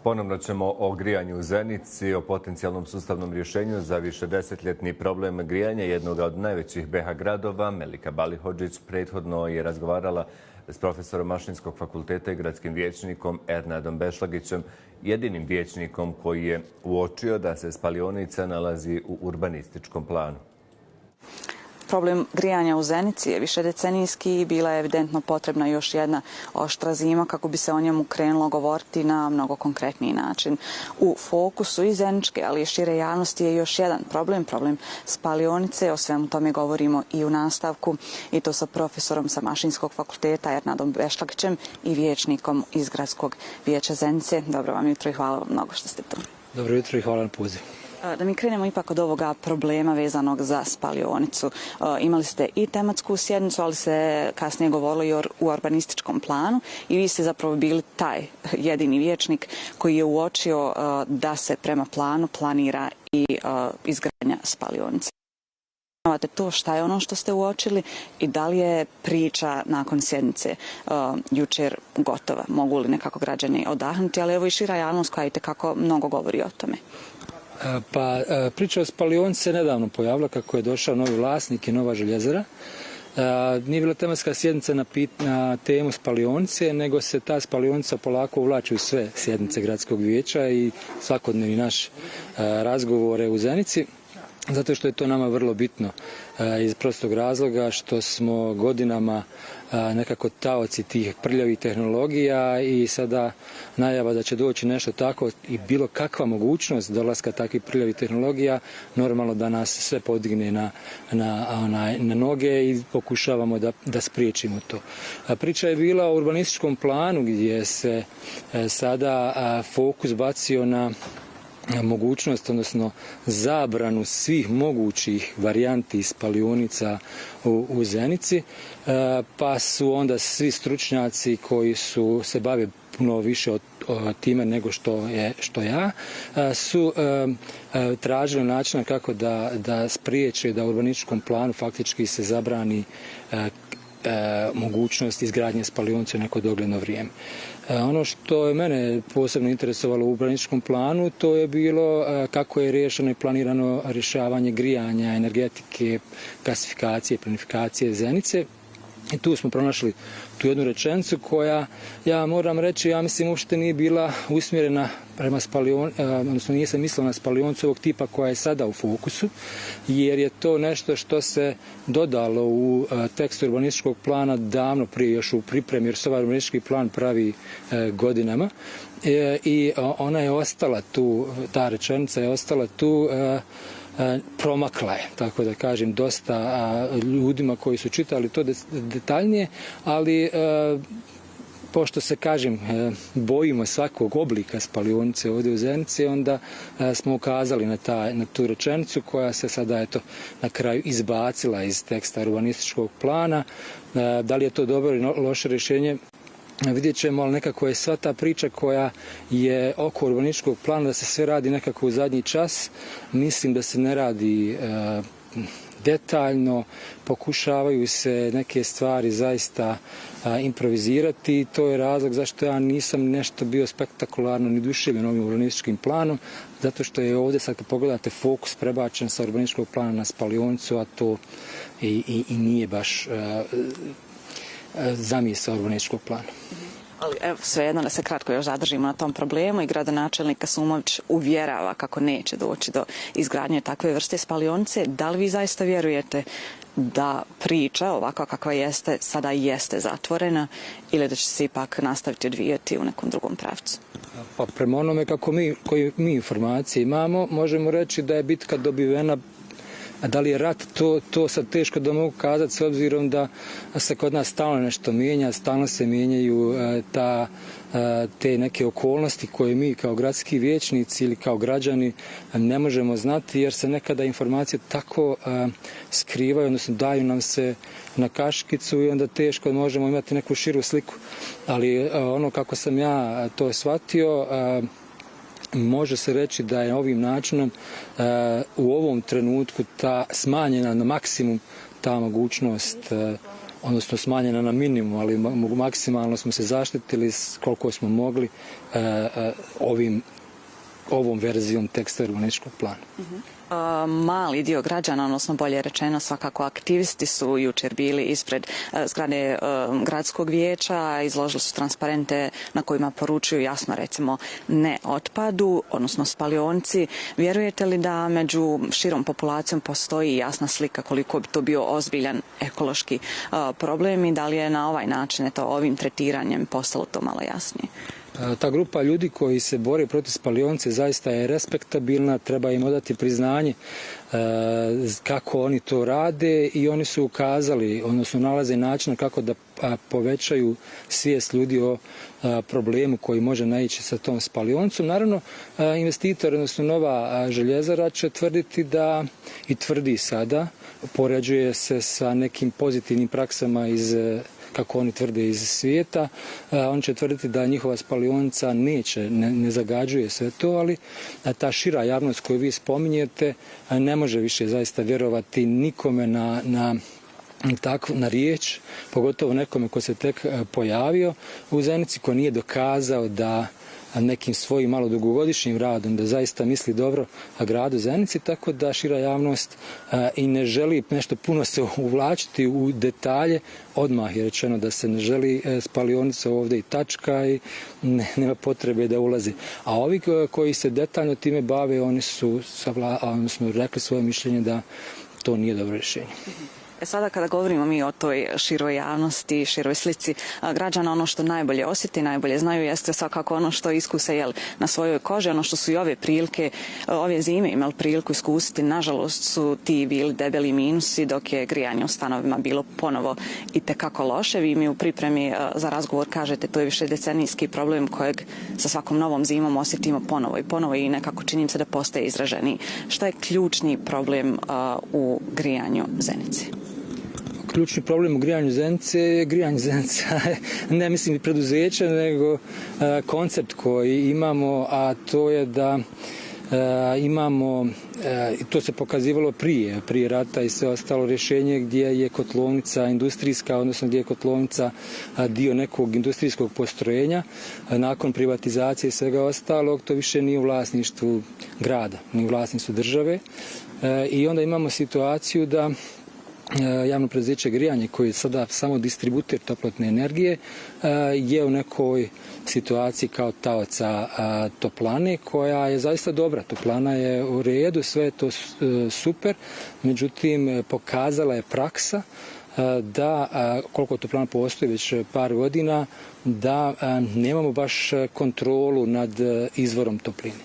Ponovno ćemo o grijanju u Zenici, o potencijalnom sustavnom rješenju za višedesetljetni problem grijanja jednog od najvećih BiH gradova. Melika Balihodžić prethodno je razgovarala s profesorom Mašinskog fakulteta i gradskim vijećnikom Ernadom Bešlagićem, jedinim vijećnikom koji je uočio da se spalionica nalazi u urbanističkom planu. Problem grijanja u Zenici je višedecenijski i bila je evidentno potrebna još jedna oštra zima kako bi se o njemu krenulo govoriti na mnogo konkretniji način. U fokusu i zeničke, ali i šire javnosti je još jedan problem spalionice. O svemu tome govorimo i u nastavku, i to sa profesorom sa Mašinskog fakulteta Ernadom Bešlagićem i vijećnikom iz Gradskog vijeća Zenice. Dobro vam jutro i hvala vam mnogo što ste tu. Dobro jutro i hvala na pozivu. Da mi krenemo ipak od ovoga problema vezanog za spalionicu. Imali ste i tematsku sjednicu, ali se kasnije govorilo i o urbanističkom planu i vi ste zapravo bili taj jedini vijećnik koji je uočio da se prema planu planira i izgradnja spalionice. To šta je ono što ste uočili i da li je priča nakon sjednice jučer gotova? Mogu li nekako građani odahnuti, ali evo i šira javnost koja itekako mnogo govori o tome. Pa priča o spalionici se nedavno pojavila kako je došao novi vlasnik i nova željezara. Nije bila tematska sjednica na temu spalionice, nego se ta spalionica polako uvlači u sve sjednice gradskog vijeća i svakodnevni naš razgovore u Zenici. Zato što je to nama vrlo bitno iz prostog razloga što smo godinama nekako taoci tih prljavih tehnologija i sada najava da će doći nešto tako i bilo kakva mogućnost dolaska takvih prljavih tehnologija normalno da nas sve podigne na noge i pokušavamo da spriječimo to. Priča je bila o urbanističkom planu gdje se sada fokus bacio na mogućnost, odnosno zabranu svih mogućih varijanti spalionica u Zenici, pa su onda svi stručnjaci koji se bave puno više time nego što ja, su tražili načina kako da spriječe da u urbanističkom planu faktički se zabrani mogućnost izgradnje spalionice u neko dogledno vrijeme. Ono što je mene posebno interesovalo u urbanističkom planu, to je bilo kako je riješeno i planirano rješavanje grijanja, energetike, gasifikacije, plinifikacije Zenice. I tu smo pronašli tu jednu rečenicu koja, ja moram reći, ja mislim uopšte nije bila usmjerena prema odnosno nije se mislila na spalionicu ovog tipa koja je sada u fokusu, jer je to nešto što se dodalo u tekstu urbanističkog plana davno prije, još u pripremi, jer se ovaj urbanistički plan pravi godinama. I ona je ostala tu, ta rečenica je ostala tu, promakla je, tako da kažem, dosta ljudima koji su čitali to detaljnije, ali pošto se, kažem, bojimo svakog oblika spalionice ovdje u Zenici, onda smo ukazali na tu rečenicu koja se sada eto na kraju izbacila iz teksta urbanističkog plana. Da li je to dobro ili loše rješenje? Vidjet ćemo, ali nekako je sva ta priča koja je oko urbanističkog plana da se sve radi nekako u zadnji čas. Mislim da se ne radi detaljno, pokušavaju se neke stvari zaista improvizirati i to je razlog zašto ja nisam nešto bio spektakularno ni duševljen ovim urbanističkim planom, zato što je ovdje, sad kad pogledate, fokus prebačen sa urbanističkog plana na spalionicu, a to i nije baš zamisao urbanističkog plana. Ali evo, svejedno da se kratko još zadržimo na tom problemu i gradonačelnik Kasumović uvjerava kako neće doći do izgradnje takve vrste spalionice. Da li vi zaista vjerujete da priča ovakva kakva jeste sada jeste zatvorena ili da će se ipak nastaviti odvijati u nekom drugom pravcu? Pa prema onome koji mi informacije imamo, možemo reći da je bitka dobivena. A da li je rat, to sad teško da mogu kazati, s obzirom da se kod nas stalno nešto mijenja, stalno se mijenjaju te neke okolnosti koje mi kao gradski vijećnici ili kao građani ne možemo znati, jer se nekada informacije tako skrivaju, odnosno daju nam se na kaškicu i onda teško možemo imati neku širu sliku. Ali ono kako sam ja to shvatio, može se reći da je ovim načinom u ovom trenutku ta smanjena na maksimum ta mogućnost odnosno smanjena na minimum, ali maksimalno smo se zaštitili koliko smo mogli ovom verzijom teksta urbanističkog plana. Mali dio građana, odnosno bolje rečeno svakako aktivisti su jučer bili ispred zgrade gradskog vijeća, izložili su transparente na kojima poručuju jasno recimo ne otpadu, odnosno spalionici. Vjerujete li da među širom populacijom postoji jasna slika koliko bi to bio ozbiljan ekološki problem i da li je na ovaj način, ovim tretiranjem postalo to malo jasnije? Ta grupa ljudi koji se bore protiv spalionice zaista je respektabilna, treba im odati priznanje kako oni to rade i oni su ukazali, odnosno nalaze način kako da povećaju svijest ljudi o problemu koji može naići sa tom spalionicom. Naravno, investitor, odnosno Nova željezara će tvrditi da, i tvrdi sada, poređuje se sa nekim pozitivnim praksama iz kako oni tvrde iz svijeta, on će tvrditi da njihova spalionica ne zagađuje sve to, ali ta šira javnost koju vi spominjete ne može više zaista vjerovati nikome na riječ, pogotovo nekome ko se tek pojavio u Zenici, ko nije dokazao da nekim svojim malo dugogodišnjim radom da zaista misli dobro gradu Zenici, tako da šira javnost i ne želi nešto puno se uvlačiti u detalje. Odmah je rečeno da se ne želi spalionica ovdje i tačka i nema potrebe da ulazi. A ovi koji se detaljno time bave, oni su rekli svoje mišljenje da to nije dobro rješenje. Sada kada govorimo mi o toj široj javnosti, široj slici građana, ono što najbolje osjeti, najbolje znaju jeste svakako ono što iskuse na svojoj koži, ono što su i ove zime imali priliku iskusiti. Nažalost su ti bili debeli minusi dok je grijanje u stanovima bilo ponovo itekako loše. Vi mi u pripremi za razgovor kažete to je više decenijski problem kojeg sa svakom novom zimom osjetimo ponovo i nekako čini se da postaje izraženiji. Šta je ključni problem u grijanju Zenice? Ključni problem u grijanju Zenice je grijanje Zenice, ne mislim preduzeće, nego koncept koji imamo, a to je da imamo, to se pokazivalo prije rata i sve ostalo, rješenje gdje je kotlovnica industrijska, odnosno gdje je kotlovnica dio nekog industrijskog postrojenja. Nakon privatizacije i svega ostalog, to više nije u vlasništvu grada, nije u vlasništvu države. I onda imamo situaciju da javno preduzeće grijanje koje je sada samo distributer toplotne energije je u nekoj situaciji kao taoca toplane koja je zaista dobra. Toplana je u redu, sve je to super, međutim pokazala je praksa da, koliko toplana postoji već par godina, da nemamo baš kontrolu nad izvorom topline.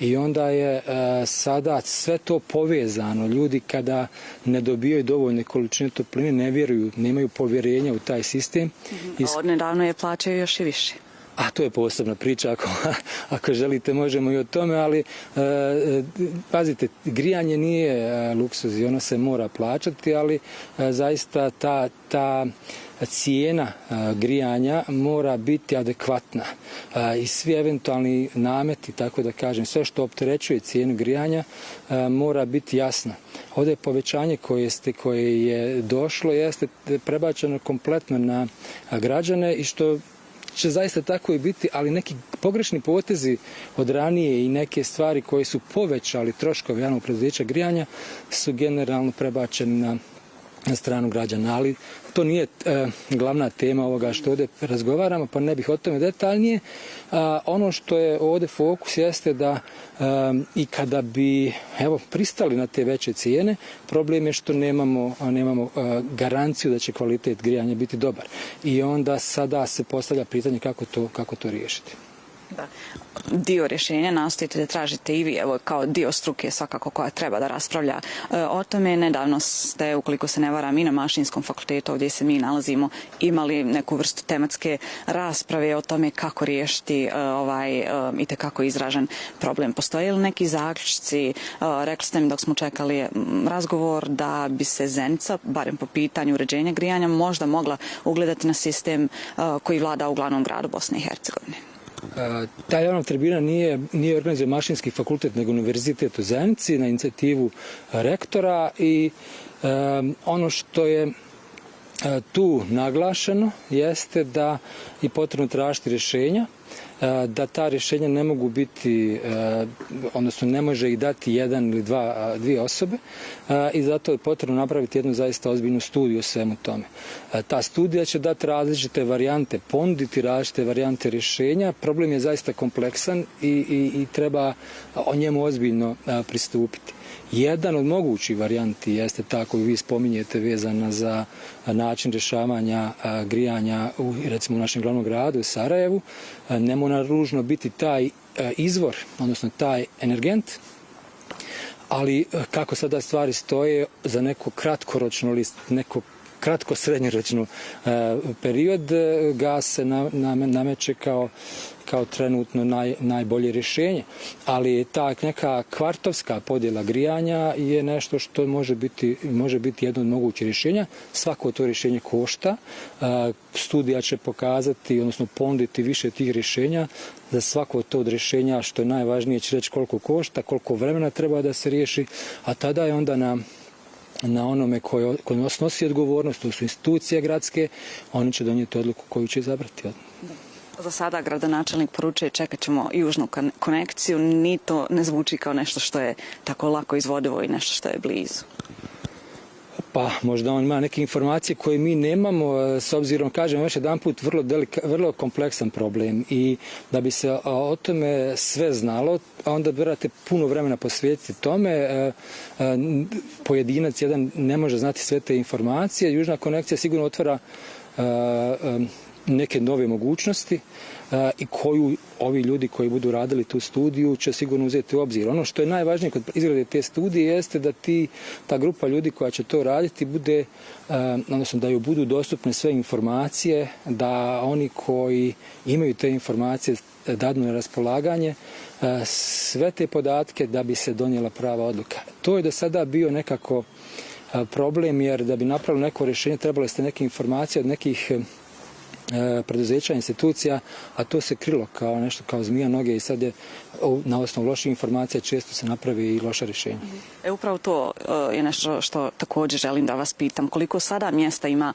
I onda je sada sve to povezano. Ljudi kada ne dobijaju dovoljne količine topline ne vjeruju, nemaju povjerenja u taj sistem. Od nedavno je plaćaju još i više. A to je posebna priča, ako želite možemo i o tome, ali pazite, grijanje nije luksuz i ono se mora plaćati, ali zaista ta cijena grijanja mora biti adekvatna i svi eventualni nameti, tako da kažem, sve što opterećuje cijenu grijanja mora biti jasno. Ovdje je povećanje koje je došlo jeste prebačeno kompletno na građane i što će zaista tako i biti, ali neki pogrešni potezi od ranije i neke stvari koje su povećali troškove javnog preduzeća grijanja su generalno prebačeni na stranu građana, ali to nije glavna tema ovoga što ovdje razgovaramo, pa ne bih o tome detaljnije. Ono što je ovdje fokus jeste da i kada bi pristali na te veće cijene, problem je što nemamo garanciju da će kvalitet grijanja biti dobar. I onda sada se postavlja pitanje kako to riješiti. Da. Dio rješenja nastojite da tražite i vi, kao dio struke svakako koja treba da raspravlja o tome. Nedavno ste, ukoliko se ne varam, i na Mašinskom fakultetu gdje se mi nalazimo, imali neku vrstu tematske rasprave o tome kako riješiti ovaj itekako izražen problem. Postoje li neki zaključci? Rekli ste mi dok smo čekali razgovor da bi se Zenica, barem po pitanju uređenja grijanja, možda mogla ugledati na sistem koji vlada u glavnom gradu Bosne i Hercegovine. Ta javna tribina nije organizuje Mašinski fakultet, nego Univerzitet u Zenici na inicijativu rektora i ono što je tu naglašeno jeste da je potrebno tražiti rješenja, da ta rješenja ne mogu biti, odnosno ne može ih dati jedan ili dvije osobe i zato je potrebno napraviti jednu zaista ozbiljnu studiju o svemu tome. Ta studija će dati različite varijante, ponuditi različite varijante rješenja. Problem je zaista kompleksan i treba o njemu ozbiljno pristupiti. Jedan od mogućih varijanti jeste ta koju vi spominjete vezana za način rješavanja grijanja recimo u našem glavnom gradu, u Sarajevu. Ne mora nužno biti taj izvor, odnosno taj energent, ali kako sada stvari stoje za neko kratkoročno ili neko kratko srednjoročno period, gas se nameće kao trenutno najbolje rješenje. Ali ta neka kvartovska podjela grijanja je nešto što može biti jedno od mogućih rješenja. Svako to rješenje košta. Studija će pokazati, odnosno ponuditi više tih rješenja. Za svako to od rješenja, što je najvažnije, će reći koliko košta, koliko vremena treba da se riješi, a tada je onda na onome koji snosi odgovornost, to su institucije gradske, oni će donijeti odluku koju će izabrati. Za sada gradonačelnik poručuje čekat ćemo južnu konekciju, ni to ne zvuči kao nešto što je tako lako izvodivo i nešto što je blizu. Pa možda on ima neke informacije koje mi nemamo, s obzirom, kažem još jedan put, vrlo kompleksan problem i da bi se o tome sve znalo, onda morate puno vremena posvetiti tome. Pojedinac jedan ne može znati sve te informacije. Južna konekcija sigurno otvara neke nove mogućnosti i koju ovi ljudi koji budu radili tu studiju će sigurno uzeti u obzir. Ono što je najvažnije kod izrade te studije jeste da ta grupa ljudi koja će to raditi bude, odnosno da ju budu dostupne sve informacije, da oni koji imaju te informacije dadnu na raspolaganje sve te podatke da bi se donijela prava odluka. To je do sada bio nekako problem, jer da bi napravili neko rješenje trebali ste neke informacije od nekih preduzeća, institucija, a to se krilo kao nešto kao zmija noge i sad je na osnovu loših informacija često se napravi i loša rješenja. Upravo to je nešto što također želim da vas pitam. Koliko sada mjesta ima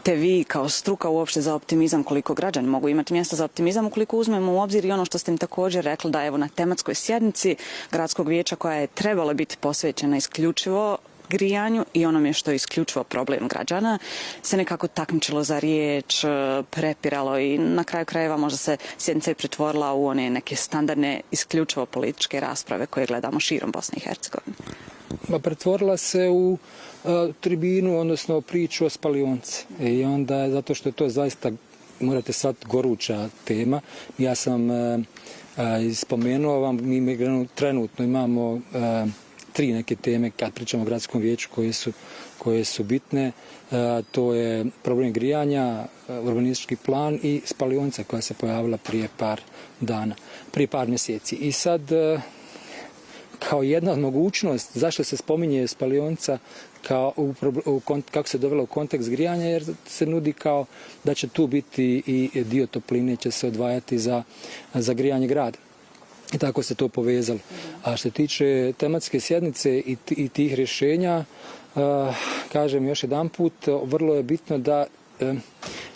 te vi kao struka uopšte za optimizam, koliko građani mogu imati mjesta za optimizam, ukoliko uzmemo u obzir i ono što ste mi također rekli da evo na tematskoj sjednici gradskog vijeća koja je trebala biti posvećena isključivo grijanju i onome što je isključivo problem građana, se nekako takmičilo za riječ, prepiralo i na kraju krajeva možda se sjednica i pretvorila u one neke standardne isključivo političke rasprave koje gledamo širom Bosne i Hercegovine. Pretvorila se u tribinu, odnosno priču o spalionci. I onda, zato što je to zaista, morate shvatiti, goruća tema. Ja sam spomenuo vam, mi trenutno imamo 3 neke teme kad pričamo o gradskom vijeću koje su bitne. To je problem grijanja, urbanistički plan i spalionica koja se pojavila prije par mjeseci. I sad, kao jedna od mogućnost, zašto se spominje spalionica kako se dovela u kontekst grijanja, jer se nudi kao da će tu biti i dio topline će se odvajati za grijanje grada. I tako se to povezalo. A što se tiče tematske sjednice i tih rješenja, kažem još jedan put, vrlo je bitno da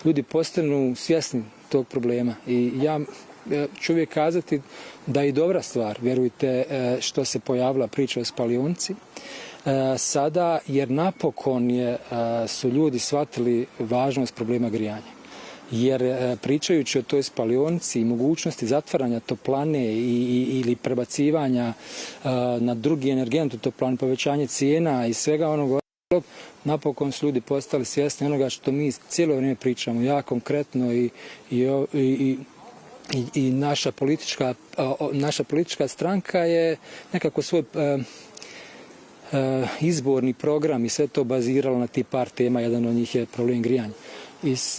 ljudi postanu svjesni tog problema. I ja ću uvijek kazati da je dobra stvar, vjerujte, što se pojavila priča o spalionci sada, jer napokon su ljudi shvatili važnost problema grijanja. Jer pričajući o toj spalionici i mogućnosti zatvaranja toplane ili prebacivanja na drugi energent u toplani, povećanje cijena i svega onog, napokon su ljudi postali svjesni onoga što mi cijelo vrijeme pričamo, ja konkretno i naša politička stranka je nekako svoj izborni program i sve to baziralo na tih par tema, jedan od njih je problem grijanja.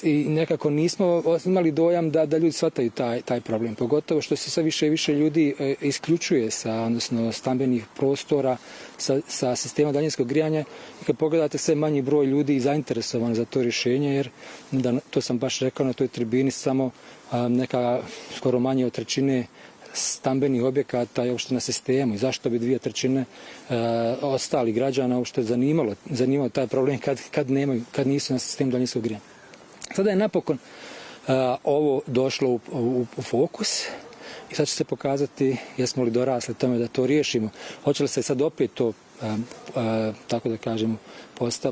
I nekako nismo imali dojam da ljudi shvataju taj problem, pogotovo što se sve više i više ljudi isključuje odnosno stambenih prostora sa sistema daljinskog grijanja. I kad pogledate, sve manji broj ljudi zainteresovan za to rješenje, jer to sam baš rekao na toj tribini, samo neka skoro manje od trećine stambenih objekata je uopšte na sistemu i zašto bi 2/3 ostali građana uopšte zanimalo taj problem kad nisu na sistemu da nisu grijani. Sada je napokon ovo došlo u fokus i sad će se pokazati jesmo li dorasli tome da to riješimo. Hoće li se sad opet to, tako da kažemo,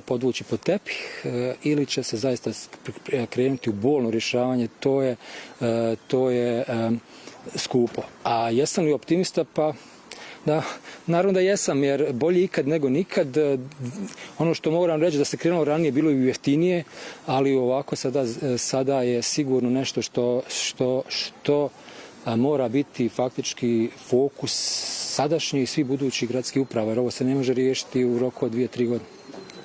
podvući pod tepih ili će se zaista krenuti u bolno rješavanje, to je skupo. A jesam li optimista? Pa da, naravno da jesam, jer bolje ikad nego nikad. Ono što moram reći da se krenulo ranije bilo i jeftinije, ali ovako sada je sigurno nešto što mora biti faktički fokus sadašnji i svi budući gradskih uprava, jer ovo se ne može riješiti u roku od 2-3 godine.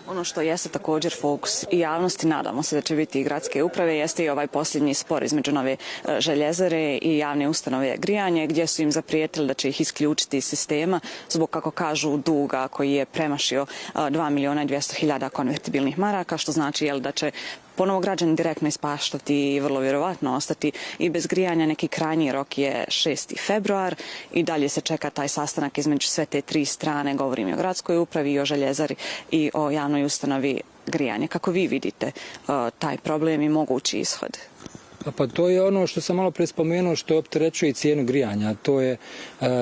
Ono što jeste također fokus i javnosti, nadamo se da će biti i gradske uprave, jeste i ovaj posljednji spor između Nove Željezare i javne ustanove grijanje, gdje su im zaprijetili da će ih isključiti iz sistema zbog, kako kažu, duga koji je premašio 2.200.000 konvertibilnih maraka, što znači da će ponovo građani direktno ispaštati i vrlo vjerovatno ostati i bez grijanja. Neki krajnji rok je 6. februar i dalje se čeka taj sastanak između sve te tri strane. Govorim i o gradskoj upravi, i o Željezari i o javnoj ustanovi grijanje. Kako vi vidite taj problem i mogući ishod? Pa to je ono što sam malo pre spomenuo, što opterećuje i cijenu grijanja. To je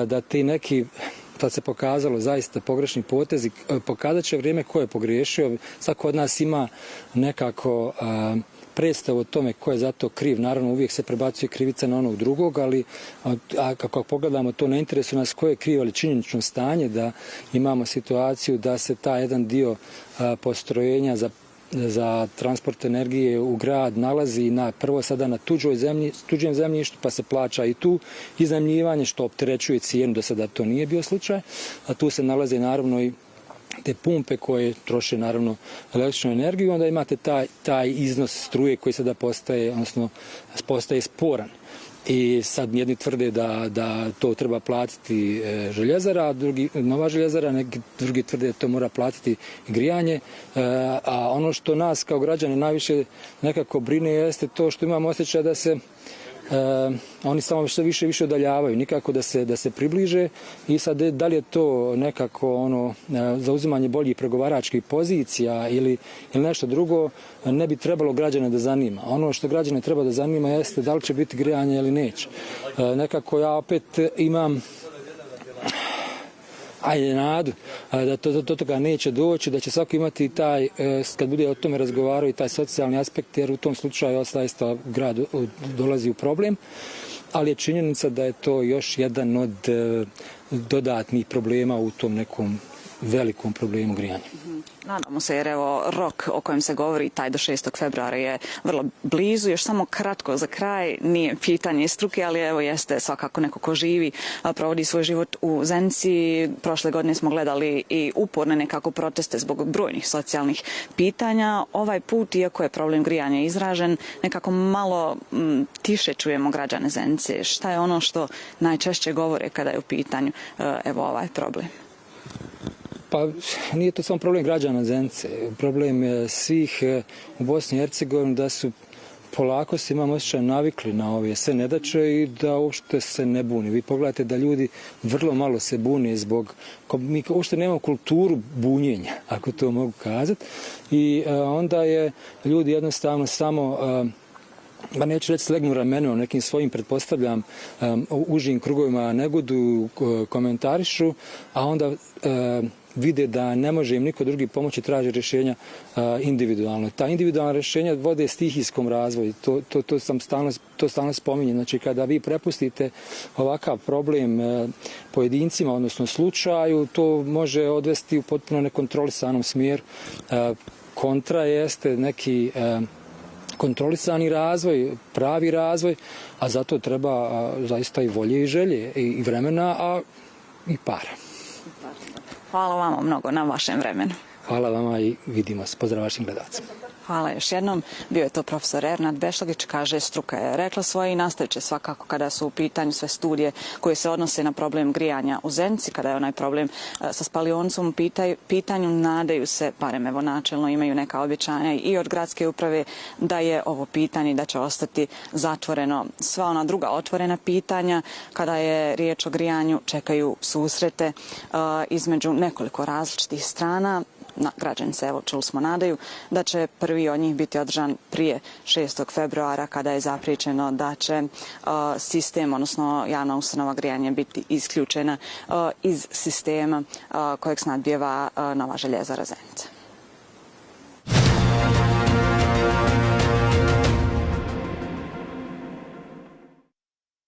da ti neki, tad se pokazalo zaista pogrešni potezi, pokazat će vrijeme ko je pogriješio. Svako od nas ima nekako predstavu o tome ko je za to kriv. Naravno, uvijek se prebacuje krivica na onog drugog, ali kako pogledamo, to ne interesuje nas ko je kriv, ali činjenično stanje da imamo situaciju da se taj jedan dio postrojenja za transport energije u grad nalazi prvo sada na tuđem zemljištu, pa se plaća i tu iznajmljivanje, što opterećuje cijenu, do sada to nije bio slučaj, a tu se nalaze naravno i te pumpe koje troše naravno električnu energiju, onda imate taj iznos struje koji sada postaje sporan. I sad jedni tvrde da to treba platiti Željezara, Nova Željezara, neki drugi tvrde da to mora platiti grijanje. A ono što nas kao građane najviše nekako brine jeste to što imamo osjećaj da se oni samo sve više i više udaljavaju, nikako da se približe. I sad da li je to nekako zauzimanje boljih pregovaračkih pozicija ili nešto drugo, ne bi trebalo građane da zanima. Ono što građane treba da zanima jeste da li će biti grijanje ili neće. Nekako ja opet imam nadu da do toga neće doći, da će svako imati taj, kad bude o tome razgovarao, i taj socijalni aspekt, jer u tom slučaju zaista grad dolazi u problem, ali je činjenica da je to još jedan od dodatnih problema u tom nekom velikom problemu grijanja. Nadamo se, jer evo rok o kojem se govori, taj do 6. februara je vrlo blizu. Još samo kratko za kraj, nije pitanje struke, ali evo jeste svakako neko ko živi, provodi svoj život u Zenici. Prošle godine smo gledali i uporne nekako proteste zbog brojnih socijalnih pitanja. Ovaj put, iako je problem grijanja izražen, nekako malo tiše čujemo građane Zenice. Šta je ono što najčešće govore kada je u pitanju evo ovaj problem? Pa nije to samo problem građana Zenice, problem je svih u Bosni i Hercegovini da su polako se, imamo osjećaj, navikli na ove sve nedaće i da uopšte se ne buni. Vi pogledajte da ljudi vrlo malo se bune zbog, mi uopšte nemamo kulturu bunjenja, ako to mogu kazati, i onda je ljudi jednostavno samo neću reći slegnu ramenom, nekim svojim, pretpostavljam, užim krugovima negodu, komentarišu, a onda vide da ne može im niko drugi pomoći, traže rješenja individualno. Ta individualna rješenja vode stihijskom razvoju. To stalno spominjem. Znači, kada vi prepustite ovakav problem pojedincima, odnosno slučaju, to može odvesti u potpuno nekontrolisanom smjeru. Kontra jeste neki kontrolisani razvoj, pravi razvoj, a zato treba zaista i volje i želje i vremena, a i para. Hvala vama mnogo na vašem vremenu. Hvala vama i vidimo se. Pozdrav vašim gledalcima. Hvala još jednom. Bio je to profesor Ernad Bešlagić, kaže struka je rekla svoje i nastavit će svakako kada su u pitanju sve studije koje se odnose na problem grijanja u Zenici, kada je onaj problem sa spalionicom u pitanju, nadaju se, barem evo načelno imaju neka obećanja i od gradske uprave da je ovo pitanje da će ostati zatvoreno. Sva ona druga otvorena pitanja kada je riječ o grijanju čekaju susrete između nekoliko različitih strana. Građani se, evo čuli smo, nadaju da će prvi od njih biti održan prije 6. februara kada je zapriječeno da će sistem, odnosno javna ustanova grijanja biti isključena iz sistema kojeg snadbijeva Nova željezara Zenica.